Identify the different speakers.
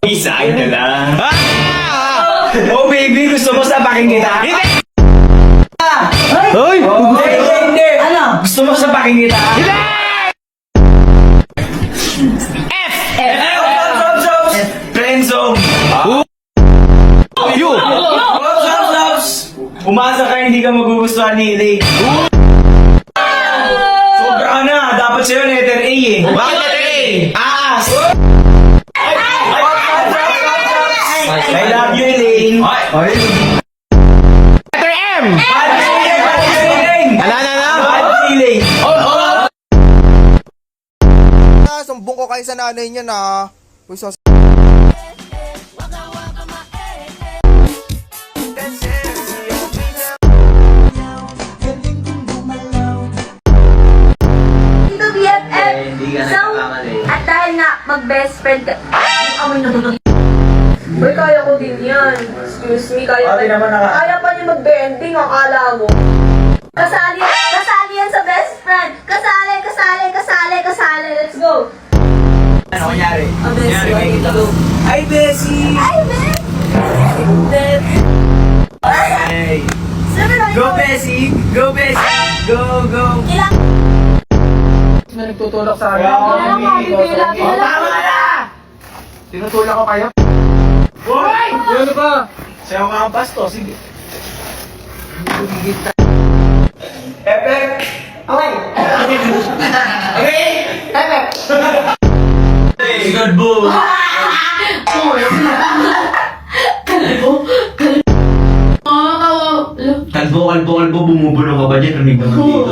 Speaker 1: Isa na lang. Oh baby, gusto mo sapakin kita? Hindi!
Speaker 2: Hoy!
Speaker 1: Hindi!
Speaker 3: Ano?
Speaker 1: Gusto mo sapakin kita? Hindi! Friend zone!
Speaker 2: You!
Speaker 1: Umasa ka, hindi ka magugustuhan ni Elaine. Sobra ka na, dapat sa'yo letter A eh.
Speaker 2: Bakit letter A?
Speaker 1: Aas! I love you, Elaine.
Speaker 2: Letter M!
Speaker 1: Bad feeling!
Speaker 2: Ala.
Speaker 1: Bad feeling!
Speaker 4: Sumbong ko kayo sa nanay niya na. Uy, sos...
Speaker 3: Dito BFF. So, at dahil nga mag-best friend ka. Yung amoy na tutok. Uy, kaya ko din yan. Excuse me, kaya pa niya mag-bending, ang kala mo. Kasali yan sa best friend. Kasali. Let's go.
Speaker 1: Ano kunyari?
Speaker 3: Oh, Bessie, let's go.
Speaker 1: Hi, Bessie!
Speaker 3: Ay, Beth!
Speaker 1: Hey!
Speaker 3: Sabi na
Speaker 1: Go,
Speaker 3: yun.
Speaker 1: Bessie! Go, Bessie! Go!
Speaker 3: Ilang...
Speaker 4: Na nagtutulak sa akin.
Speaker 3: Kailangan mo, bibilang.
Speaker 1: Tama na!
Speaker 4: Tinutulak ko kayo.
Speaker 1: Hoy!
Speaker 4: Ano ba?
Speaker 1: Sayo ka ang pasto, sige. Epic! Okay! Good boo! Kalbo, bumubulo ka ba dyan? Rumig naman dito.